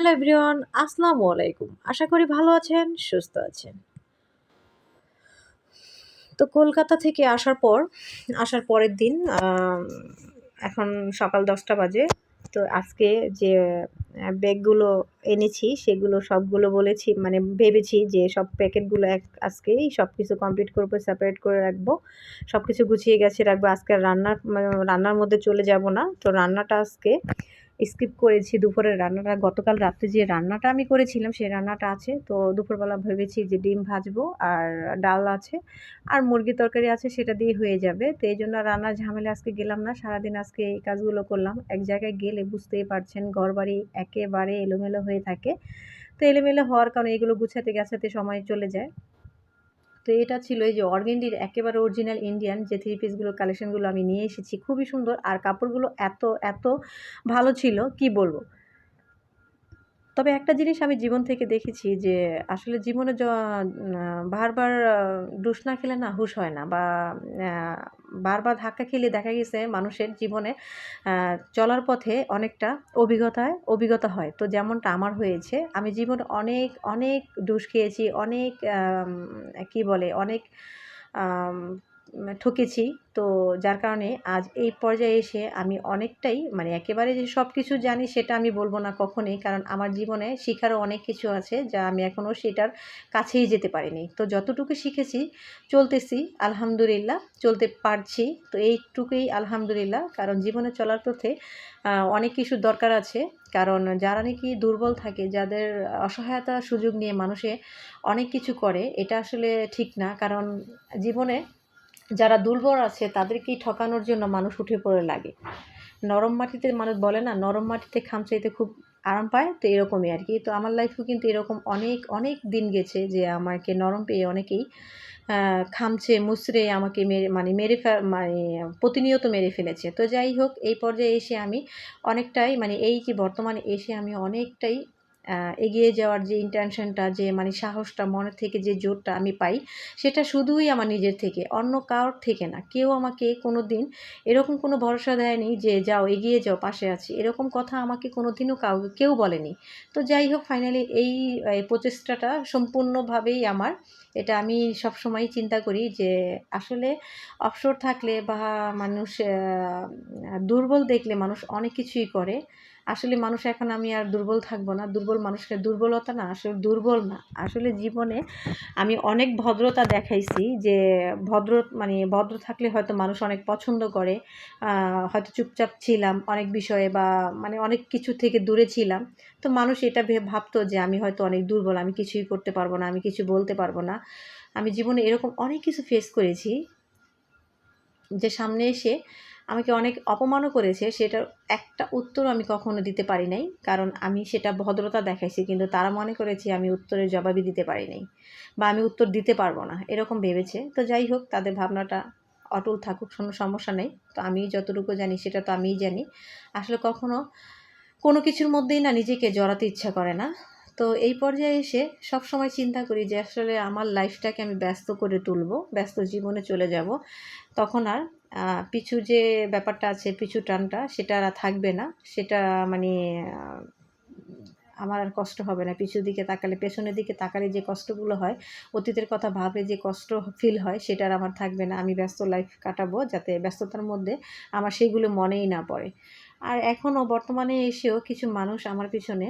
Hello everyone, আসসালামু আলাইকুম। আশা করি ভালো আছেন, সুস্থ আছেন। তো কলকাতা থেকে আসার পরের দিন এখন সকাল ১০টা বাজে। তো আজকে যে ব্যাগগুলো এনেছি সেগুলো সবগুলো বলেছি মানে ভেবেছি যে সব প্যাকেটগুলো আজকেই সবকিছু কমপ্লিট করবো, সেপারেট করে রাখবো। সবকিছু গুছিয়ে গেছে রাখবো। আজকে আর রান্নার মধ্যে চলে যাব না। তো রান্নাটা আজকে স্কিপ করেছি। দুপুরের রান্নাটা গতকাল রাত্রে যে রান্নাটা আমি করেছিলাম সেই রান্নাটা আছে। তো দুপুরবেলা ভেবেছি যে ডিম ভাজবো আর ডাল আছে আর মুরগির তরকারি আছে, সেটা দিয়ে হয়ে যাবে। তো এইজন্য রান্নার ঝামেলায় আজকে গেলাম না। সারাদিন আজকে এই কাজগুলো করলাম। এক জায়গায় গেলে বুঝতেই পারছেন ঘরবাড়ি একেবারে এলোমেলো হয়ে থাকে। তো এলোমেলো হওয়ার কারণে এগুলো গুছাতে গাছাতে সময় চলে যায়। তো এটা ছিল এই যে অর্গেন্ডির একেবারে অরিজিনাল ইন্ডিয়ান যে থ্রি পিসগুলো কালেকশনগুলো আমি নিয়ে এসেছি। খুবই সুন্দর আর কাপড়গুলো এত ভালো ছিল কি বলবো। তবে একটা জিনিস আমি জীবন থেকে দেখেছি যে আসলে জীবনে বারবার ডুস না খেলে না হুঁশ হয় না, বা বারবার ধাক্কা খেলে দেখা গেছে মানুষের জীবনে চলার পথে অনেকটা অভিজ্ঞতা হয়। তো যেমনটা আমার হয়েছে, আমি জীবনে অনেক ডুস খেয়েছি, অনেক কি বলে অনেক আম ঠকেছি। তো যার কারণে আজ এই পর্যায়ে এসে আমি অনেকটাই মানে একেবারে যে সব কিছু জানি সেটা আমি বলব না কখনোই। কারণ আমার জীবনে শিখারও অনেক কিছু আছে যা আমি এখনও সেটার কাছেই যেতে পারিনি। তো যতটুকু শিখেছি চলতেছি আলহামদুলিল্লাহ, চলতে পারছি। তো এইটুকুই আলহামদুলিল্লাহ। কারণ জীবনে চলার পথে অনেক কিছুর দরকার আছে। কারণ যারা নাকি দুর্বল থাকে, যাদের অসহায়তার সুযোগ নিয়ে মানুষে অনেক কিছু করে, এটা আসলে ঠিক না। কারণ জীবনে যারা দুর্বল আছে তাদেরকেই ঠকানোর জন্য মানুষ উঠে পড়ে লাগে। নরম মাটিতে মানুষ বলে না, নরম মাটিতে খামচাইতে খুব আরাম পায়। তো এরকমই আর কি। তো আমার লাইফেও কিন্তু এরকম অনেক দিন গেছে যে আমাকে নরম পেয়ে অনেকেই খামচে মুচড়ে আমাকে মানে প্রতিনিয়ত মেরে ফেলেছে। তো যাই হোক, এই পর্যায়ে এসে আমি অনেকটাই মানে এই যে বর্তমানে এসে আমি অনেকটাই এগিয়ে যাওয়ার যে ইনটেনশনটা, যে মানে সাহসটা, মনের থেকে যে জোরটা আমি পাই, সেটা শুধুই আমার নিজের থেকে, অন্য কারোর থেকে না। কেউ আমাকে কোনো দিন এরকম কোনো ভরসা দেয়নি যে যাও এগিয়ে যাও, পাশে আছি, এরকম কথা আমাকে কোনো দিনও কেউ বলেনি। তো যাই হোক, ফাইনালি এই প্রচেষ্টাটা সম্পূর্ণভাবেই আমার। এটা আমি সবসময় চিন্তা করি যে আসলে অবসর থাকলে বা মানুষ দুর্বল দেখলে মানুষ অনেক কিছুই করে। আসলে মানুষ এখন আমি আর দুর্বল থাকবো না। দুর্বল মানুষকে দুর্বলতা না, আসলে দুর্বল না। আসলে জীবনে আমি অনেক ভদ্রতা দেখাইছি যে ভদ্র থাকলে হয়তো মানুষ অনেক পছন্দ করে। হয়তো চুপচাপ ছিলাম অনেক বিষয়ে, বা মানে অনেক কিছু থেকে দূরে ছিলাম। তো মানুষ এটা ভাবতো যে আমি হয়তো অনেক দুর্বল, আমি কিছুই করতে পারবো না, আমি কিছু বলতে পারবো না। আমি জীবনে এরকম অনেক কিছু ফেস করেছি যে সামনে এসে আমাকে অনেক অপমানও করেছে, সেটার একটা উত্তরও আমি কখনো দিতে পারি নাই। কারণ আমি সেটা ভদ্রতা দেখাইছি, কিন্তু তারা মনে করেছে আমি উত্তরের জবাবই দিতে পারি নাই, বা আমি উত্তর দিতে পারবো না, এরকম ভেবেছে। তো যাই হোক, তাদের ভাবনাটা অটল থাকুক, কোনো সমস্যা নেই। তো আমি যতটুকু জানি সেটা তো আমিই জানি। আসলে কখনো কোনো কিছুর মধ্যেই না নিজেকে জড়াতে ইচ্ছা করে না। তো এই পর্যায়ে এসে সবসময় চিন্তা করি যে আসলে আমার লাইফটাকে আমি ব্যস্ত করে তুলবো, ব্যস্ত জীবনে চলে যাব। তখন আর পিছু যে ব্যাপারটা আছে, পিছু টানটা সেটা আর থাকবে না। সেটা মানে আ আমার আর কষ্ট হবে না। পিছুর দিকে তাকালে, পেছনের দিকে তাকালে যে কষ্টগুলো হয়, অতীতের কথা ভাবলে যে কষ্ট ফিল হয়, সেটা আর আমার থাকবে না। আমি ব্যস্ত লাইফ কাটাবো যাতে ব্যস্ততার মধ্যে আমার সেগুলো মনেই না পড়ে। আর এখনও বর্তমানে এসেও কিছু মানুষ আমার পিছনে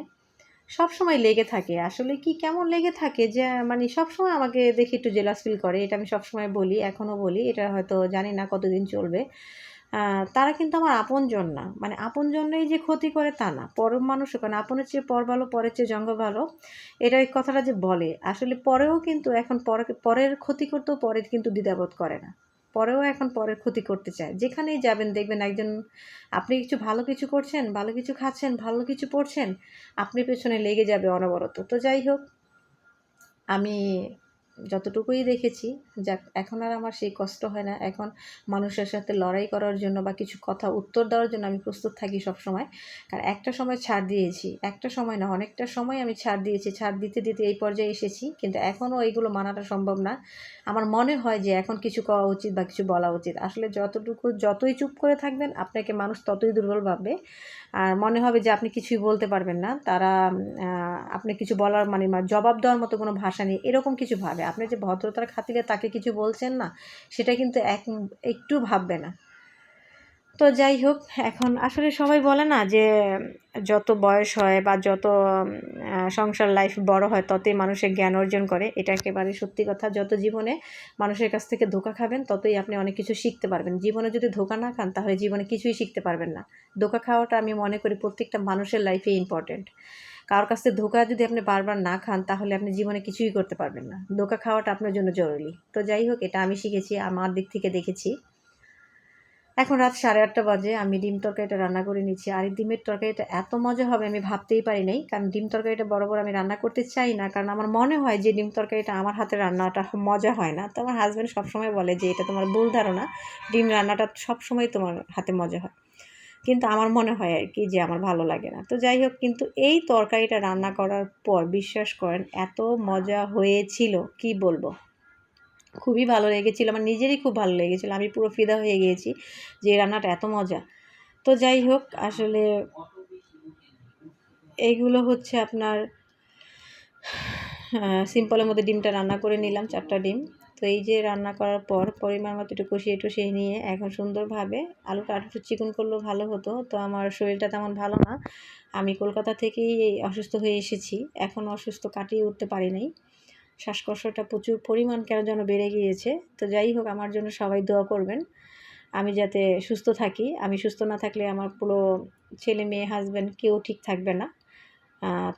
সবসময় লেগে থাকে। আসলে কি কেমন লেগে থাকে যে মানে সবসময় আমাকে দেখে একটু জেলাস ফিল করে। এটা আমি সবসময় বলি, এখনও বলি। এটা হয়তো জানি না কতদিন চলবে। তারা কিন্তু আমার আপনজন না। মানে আপনজনরাই যে ক্ষতি করে তা না। পর মানুষও কারণ আপনের চেয়ে পর ভালো, পরের চেয়ে জঙ্গল ভালো। এই কথাটা যে বলে, আসলে পরেও কিন্তু এখন পরের ক্ষতি করতেও পরের কিন্তু দ্বিধাবোধ করে না। পরেও এখন পরের ক্ষতি করতে চায়। যেখানেই যাবেন দেখবেন একজন, আপনি ভালো কিছু করছেন, ভালো কিছু খাচ্ছেন, ভালো কিছু পড়ছেন, আপনি পেছনে লেগে যাবে অনবরত। তো যাই হোক, আমি যতটুকুই দেখেছি, যাক এখন আর আমার সেই কষ্ট হয় না। এখন মানুষের সাথে লড়াই করার জন্য বা কিছু কথা উত্তর দেওয়ার জন্য আমি প্রস্তুত থাকি সবসময়। কারণ একটা সময় ছাড় দিয়েছি, একটা সময় না অনেকটা সময় আমি ছাড় দিয়েছি, ছাড় দিতে দিতে এই পর্যায়ে এসেছি, কিন্তু এখনও এইগুলো মানাটা সম্ভব না। আমার মনে হয় যে এখন কিছু করা উচিত বা কিছু বলা উচিত। আসলে যতই চুপ করে থাকবেন আপনাকে মানুষ ততই দুর্বল ভাববে, আর মনে হবে যে আপনি কিছুই বলতে পারবেন না। তারা আপনি কিছু বলার মানে জবাব দেওয়ার মতো কোনো ভাষা নেই, এরকম কিছু ভাবে। আপনি যে ভদ্রতার খাতিরে তাকে কিছু বলছেন না, সেটা কিন্তু একটু ভাববে না। তো যাই হোক, এখন আসলে সবাই বলে না যে যত বয়স হয় বা যত সংসার লাইফ বড় হয় ততই মানুষের জ্ঞান অর্জন করে। এটা একেবারে সত্যি কথা। যত জীবনে মানুষের কাছ থেকে ধোঁকা খাবেন ততই আপনি অনেক কিছু শিখতে পারবেন। জীবনে যদি ধোঁকা না খান তাহলে জীবনে কিছুই শিখতে পারবেন না। ধোঁকা খাওয়াটা আমি মনে করি প্রত্যেকটা মানুষের লাইফে ইম্পর্টেন্ট। কারোর কাছ থেকে ধোঁকা যদি আপনি বারবার না খান তাহলে আপনি জীবনে কিছুই করতে পারবেন না। ধোঁকা খাওয়াটা আপনার জন্য জরুরি। তো যাই হোক, এটা আমি শিখেছি, আমার দিক থেকে দেখেছি। এখন রাত 8:30 বাজে, আমি ডিম তরকারিটা রান্না করে নিচ্ছি। আর এই ডিমের তরকারিটা এত মজা হবে আমি ভাবতেই পারি নাই। কারণ ডিম তরকারিটা বরাবর আমি রান্না করতে চাই না, কারণ আমার মনে হয় যে ডিম তরকারিটা আমার হাতের রান্নাটা মজা হয় না। তো আমার হাজব্যান্ড সবসময় বলে যে এটা তোমার ভুল ধারণা, ডিম রান্নাটা সবসময় তোমার হাতে মজা হয়। কিন্তু আমার মনে হয় আর কি যে আমার ভালো লাগে না। তো যাই হোক, কিন্তু এই তরকারিটা রান্না করার পর বিশ্বাস করেন এত মজা হয়েছিল কি বলবো। খুবই ভালো লেগেছিল, আমার নিজেরই খুব ভালো লেগেছিল। আমি পুরো ফিদা হয়ে গিয়েছি যে এই রান্নাটা এত মজা। তো যাই হোক, আসলে এইগুলো হচ্ছে আপনার সিম্পলের মধ্যে ডিমটা রান্না করে নিলাম, 4টা ডিম। তো এই যে রান্না করার পর পরিমাণ মতো একটু কষিয়ে টষিয়ে নিয়ে এখন সুন্দরভাবে আলুটা আরেকটু চিকন করলেও ভালো হতো। তো আমার শরীরটা তেমন ভালো না, আমি কলকাতা থেকেই অসুস্থ হয়ে এসেছি, এখনও অসুস্থ কাটিয়ে উঠতে পারি নাই। শ্বাসকষ্টটা প্রচুর পরিমাণ কেন যেন বেড়ে গিয়েছে। তো যাই হোক, আমার জন্য সবাই দোয়া করবেন আমি যাতে সুস্থ থাকি। আমি সুস্থ না থাকলে আমার পুরো ছেলে মেয়ে হাজব্যান্ড কেউ ঠিক থাকবে না।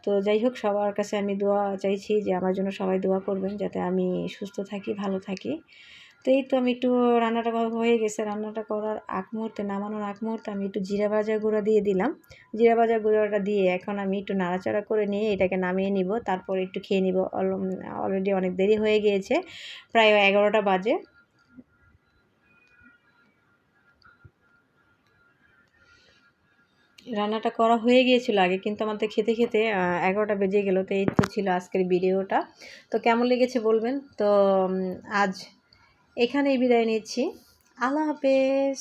তো যাই হোক, সবার কাছে আমি দোয়া চাইছি যে আমার জন্য সবাই দোয়া করবেন যাতে আমি সুস্থ থাকি, ভালো থাকি। তো এই তো আমি একটু রান্নাটা হয়ে গেছে, রান্নাটা করার আগ মুহূর্তে, নামানোর আগ মুহূর্তে আমি একটু জিরা ভাজা গুঁড়া দিয়ে দিলাম। জিরা ভাজা গুঁড়োটা দিয়ে এখন আমি একটু নাড়াচাড়া করে নিয়ে এটাকে নামিয়ে নিব, তারপর একটু খেয়ে নিব। অলরেডি অনেক দেরি হয়ে গিয়েছে, প্রায় 11টা বাজে। রান্নাটা করা হয়ে গিয়েছিল আগে, কিন্তু আমাদের খেতে খেতে 11টা বেজে গেল। তো এই তো ছিল আজকের ভিডিওটা। তো কেমন লেগেছে বলবেন। তো আজ এখানেই বিদায় নিচ্ছি। আল্লাহ হাফেজ।